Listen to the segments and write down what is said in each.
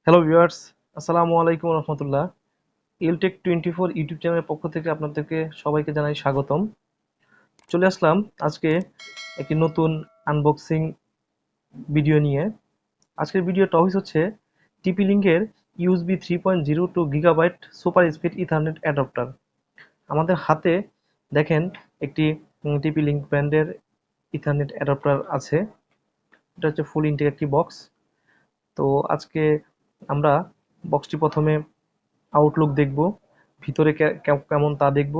Hello viewers, আসসালামু আলাইকুম রহমতুল্লাহ। ইলটেক 24 YouTube চ্যানেলের পক্ষ থেকে আপনাদেরকে সবাইকে জানাই স্বাগতম। চলে আসলাম আজকে একটি নতুন আনবক্সিং ভিডিও নিয়ে। আজকের ভিডিও টপিক হচ্ছে টিপি লিঙ্কের USB 3.02 gigabyte super speed ethernet adapter. আমাদের হাতে দেখেন একটি টিপি লিঙ্ক ব্র্যান্ডের ইথারনেট অ্যাডাপ্টার আছে। এটা হচ্ছে ফুল ইন্টেক একটি বক্স। তো আজকে আমরা বক্সটি প্রথমে আউটলুক দেখব, ভিতরে কেমন তা দেখব,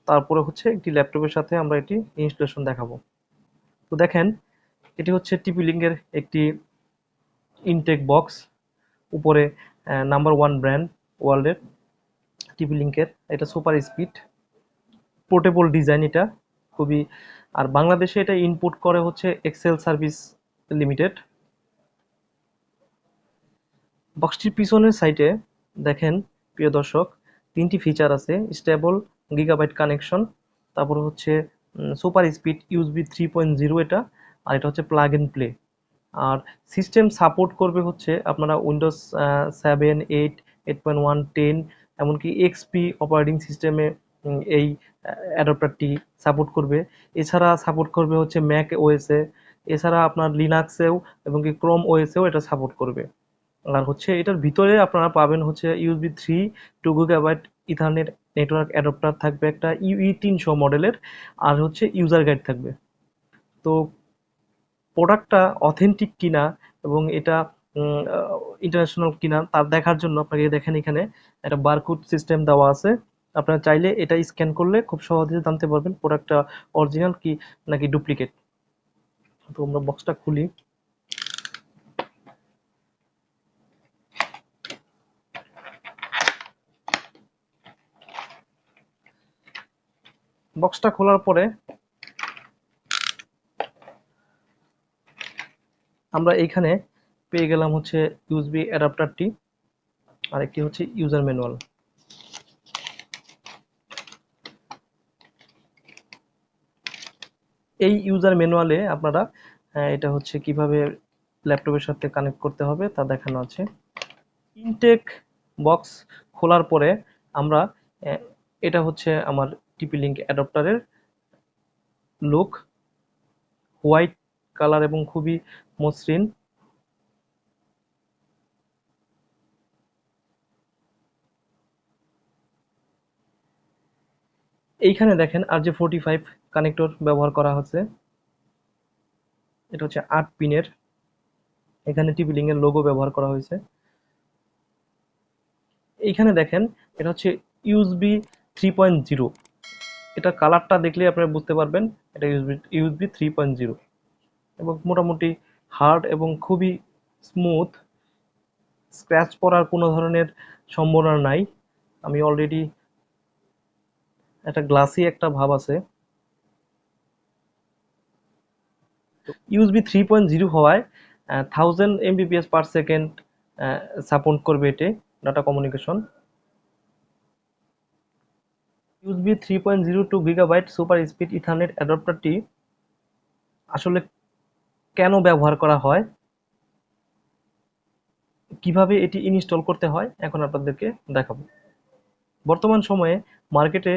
তারপরে হচ্ছে একটি ল্যাপটপের সাথে আমরা এটি ইনস্টলেশন দেখাবো। তো দেখেন, এটি হচ্ছে টিপি লিঙ্কের একটি ইনটেক বক্স। উপরে নাম্বার ওয়ান ব্র্যান্ড ওয়ার্ল্ডের টিপি লিঙ্কের, এটা সুপার স্পিড পোর্টেবল ডিজাইন। এটা খুবই, আর বাংলাদেশে এটা ইনপুট করে হচ্ছে এক্সেল সার্ভিস লিমিটেড। বক্সটির পিছনের সাইডে দেখেন প্রিয় দর্শক, তিনটি ফিচার আছে: স্টেবল গিগাবাইট কানেকশন, তারপর হচ্ছে সুপার স্পিড ইউএসবি 3.0 এটা, আর এটা হচ্ছে প্লাগ এন্ড প্লে। আর সিস্টেম সাপোর্ট করবে হচ্ছে আপনারা উইন্ডোজ 7, 8, 8.1, 10, এমনকি এক্সপি অপারেটিং সিস্টেমে এই অ্যাডাপ্টারটি সাপোর্ট করবে। এছাড়া সাপোর্ট করবে হচ্ছে ম্যাক ওএসে, এছাড়া আপনার লিনাক্সেও এবং কি ক্রোম ওএসেও এটা সাপোর্ট করবে। আর হচ্ছে এটার ভিতরে আপনারা পাবেন হচ্ছে USB 3 2 gigabyte ethernet network adapter থাকবে, একটা ইউই 300 মডেলের, আর হচ্ছে ইউজার গাইড থাকবে। তো প্রোডাক্টটা অথেন্টিক কিনা এবং এটা ইন্টারন্যাশনাল কিনা তা দেখার জন্য আপনাকে দেখেন এখানে একটা বারকোড সিস্টেম দেওয়া আছে। আপনারা চাইলে এটা স্ক্যান করলে খুব সহজে জানতে পারবেন প্রোডাক্টটা অরিজিনাল কি নাকি ডুপ্লিকেট। তো আমরা বক্সটা খুলি। বক্সটা খোলার পরে আমরা এইখানে পেয়ে গেলাম হচ্ছে ইউএসবি অ্যাডাপ্টারটি, আর একটি হচ্ছে ইউজার ম্যানুয়াল। এই ইউজার ম্যানুয়ালে আপনারা এটা হচ্ছে কিভাবে ল্যাপটপের সাথে কানেক্ট করতে হবে তা দেখানো আছে। ইনটেক বক্স খোলার পরে আমরা আহ, এটা হচ্ছে আমার টিপি লিঙ্ক অ্যাডাপ্টারের লুক, হোয়াইট কালার এবং খুবই মসৃণ। এইখানে দেখেন RJ45 কানেক্টর ব্যবহার করা হচ্ছে। এটা হচ্ছে 8 পিনের। এখানে টিপি লিঙ্কের লোগো ব্যবহার করা হয়েছে। এইখানে দেখেন এটা হচ্ছে ইউএসবি 3.0। এটা কালারটা দেখলে আপনারা বুঝতে পারবেন এটা ইউএসবি 3.0, এবং মোটামুটি হার্ড এবং খুবই স্মুথ, স্ক্র্যাচ পড়ার কোনো ধরনের সম্ভাবনা নাই। আমি অলরেডি একটা গ্লাসি একটা ভাব আছে। ইউএসবি 3.0 হওয়ায় 1000 Mbps/সেকেন্ড সাপোর্ট করবে এতে data communication. USB 3.02 gigabyte super speed ethernet অ্যাডাপ্টারটি আসলে কেন ব্যবহার করা হয়, কিভাবে এটি ইনস্টল করতে হয়, এখন আপনাদেরকে দেখাবো। বর্তমান সময়ে মার্কেটে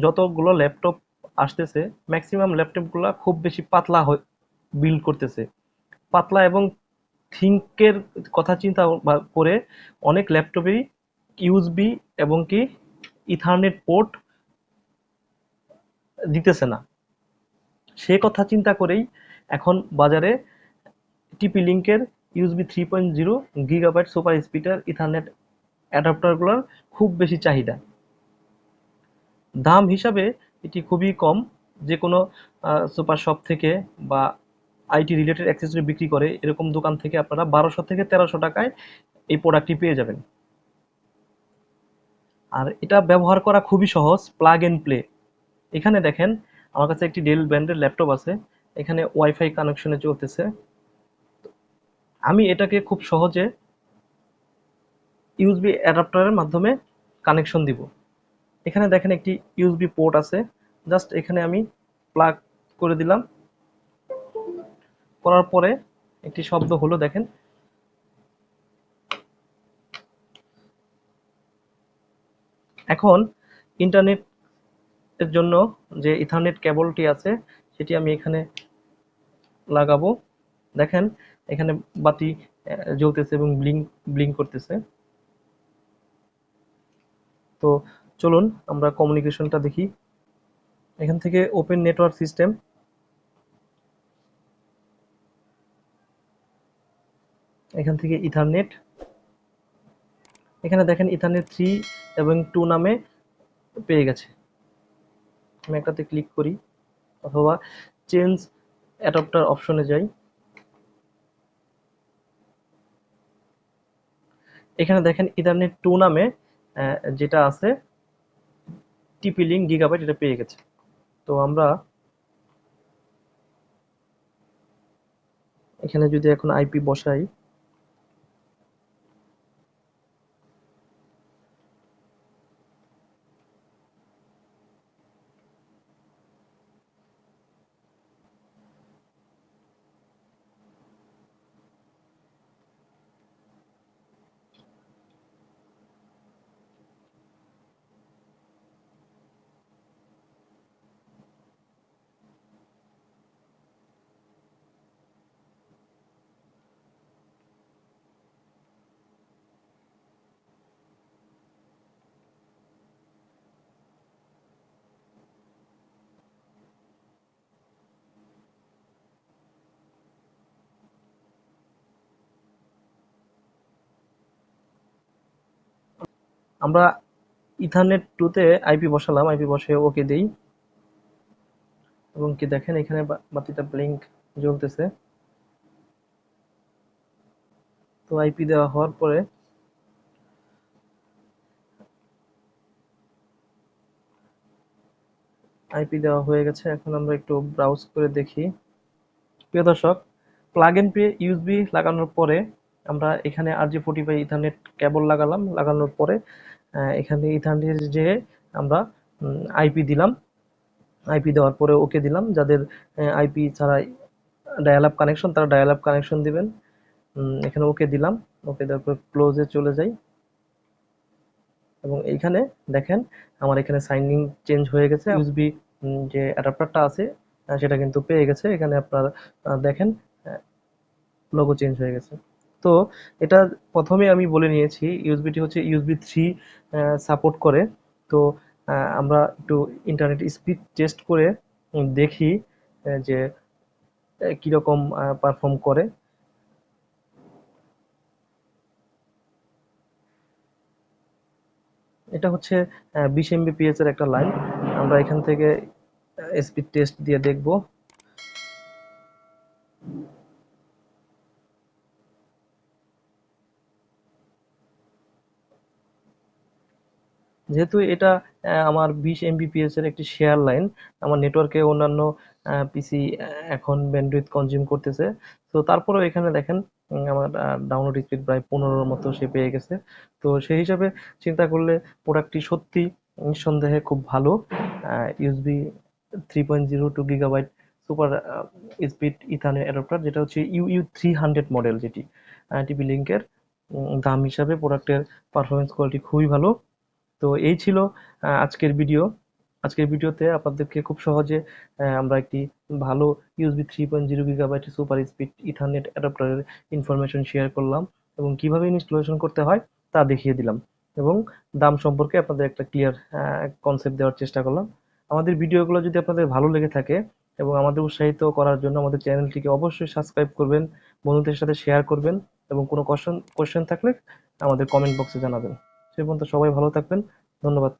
যতগুলো ল্যাপটপ আসতেছে, ম্যাক্সিমাম ল্যাপটপগুলো খুব বেশি পাতলা বিল্ড করতেছে। পাতলা এবং থিঙ্কের কথা চিন্তা করে অনেক ল্যাপটপেই ইউএসবি এবং কি ইথারনেট পোর্ট দিতেছে না। সে কথা চিন্তা করেই এখন বাজারে টিপি লিঙ্কের ইউএসবি 3.0 গিগাবাইট সুপার স্পিডের ইথারনেট অ্যাডাপ্টারগুলোর খুব বেশি চাহিদা। দাম হিসাবে এটি খুবই কম। যে কোনো সুপার শপ থেকে বা আইটি রিলেটেড অ্যাক্সেসরি বিক্রি করে এরকম দোকান থেকে আপনারা 1200 থেকে 1300 টাকায় এই প্রোডাক্টটি পেয়ে যাবেন। আর এটা ব্যবহার করা খুবই সহজ, প্লাগ এন্ড প্লে। এখানে দেখেন আমার কাছে একটি ডেল ব্র্যান্ডের ল্যাপটপ আছে, এখানে ওয়াইফাই কানেকশনে চলতেছে। আমি এটাকে খুব সহজে ইউএসবি অ্যাডাপ্টারের মাধ্যমে কানেকশন দিব। এখানে দেখেন একটি ইউএসবি পোর্ট আছে, জাস্ট এখানে আমি প্লাগ করে দিলাম। করার পরে একটি শব্দ হলো দেখেন। এখন ইন্টারনেটের জন্য যে ইথারনেট কেবলটি আছে সেটি আমি এখানে লাগাবো। দেখেন এখানে বাতি জ্বলতেছে এবং ব্লিঙ্ক করতেছে। তো চলুন আমরা কমিউনিকেশনটা দেখি। এখান থেকে ওপেন নেটওয়ার্ক সিস্টেম, এখান থেকে ইথারনেট, এখানে দেখেন ইথারনেট 3 এবং 2 নামে পেয়ে গেছে। আমি একটাতে ক্লিক করি অথবা চেঞ্জ অ্যাডাপ্টার অপশনে যাই। এখানে দেখেন ইথারনেট 2 নামে যেটা আছে টিপি লিঙ্ক গিগাবাইট এটা পেয়ে গেছে। তো আমরা এখানে যদি এখন আইপি বসাই, আমরা ইথারনেট 2 তে আইপি বসালাম, আইপি বসে ওকে দেই এবং কি দেখেন এখানে বাতিটা ব্লিঙ্ক জ্বলতেছে। তো আইপি দেওয়া হওয়ার পরে আইপি দেওয়া হয়ে গেছে। এখন আমরা একটু ব্রাউজ করে দেখি। প্রিয় দর্শক, প্লাগ ইন ইউএসবি লাগানোর পরে আমরা এখানে RJ45 ইথারনেট কেবল লাগালাম। লাগানোর পরে এখানে ইথারনেট যে আমরা আইপি দিলাম, আইপি দেওয়ার পরে ওকে দিলাম। যাদের আইপি ছাড়া ডায়াল আপ কানেকশন তারা ডায়াল আপ কানেকশন দিবেন। এখানে ওকে দিলাম, ওকে দেওয়ার পর ক্লোজে চলে যাই এবং এইখানে দেখেন আমার এখানে সাইনিং চেঞ্জ হয়ে গেছে। ইউএসবি যে অ্যাডাপ্টারটা আছে সেটা কিন্তু পেয়ে গেছে। এখানে আপনারা দেখেন লোগো চেঞ্জ হয়ে গেছে। তো এটা প্রথমে আমি বলে নিয়েছি ইউএসবিটি হচ্ছে ইউএসবি 3 সাপোর্ট করে। তো আমরা একটু ইন্টারনেট স্পিড টেস্ট করে দেখি যে কিরকম পারফর্ম করে। এটা হচ্ছে 20 এমবিপিএস এর একটা লাইন। আমরা এখান থেকে স্পিড টেস্ট দিয়ে দেখব। যেহেতু এটা আমার 20 এমবিপিএস এর একটি শেয়ার লাইন, আমার নেটওয়ার্কে অন্যান্য পিসি এখন ব্যান্ডউইথ কনজিউম করতেছে। তো তারপরেও এখানে দেখেন আমার ডাউনলোড স্পিড প্রায় 15 মতো সে পেয়ে গেছে। তো সেই হিসাবে চিন্তা করলে প্রোডাক্টটি সত্যি নিঃসন্দেহে খুব ভালো। USB 3.02 gigabyte super speed ethernet adapter, যেটা হচ্ছে ইউইউ 300 মডেল, যেটি টিপি লিঙ্কের দাম হিসাবে প্রোডাক্টের পারফরমেন্স কোয়ালিটি খুবই ভালো। তো এই ছিল আজকের ভিডিও। আজকের ভিডিওতে আপনাদেরকে খুব সহজে আমরা একটি ভালো USB 3.0 gigabyte super speed ethernet অ্যাডাপ্টারের ইনফরমেশন শেয়ার করলাম এবং কিভাবে ইনস্টলেশন করতে হয় তা দেখিয়ে দিলাম এবং দাম সম্পর্কে আপনাদের একটা ক্লিয়ার কনসেপ্ট দেওয়ার চেষ্টা করলাম। আমাদের ভিডিওগুলো যদি আপনাদের ভালো লেগে থাকে এবং আমাদের উৎসাহিত করার জন্য আমাদের চ্যানেলটিকে অবশ্যই সাবস্ক্রাইব করবেন, বন্ধুদের সাথে শেয়ার করবেন এবং কোনো কোশ্চেন থাকলে আমাদের কমেন্ট বক্সে জানাবেন। সে পর্যন্ত সবাই ভালো থাকবেন। ধন্যবাদ।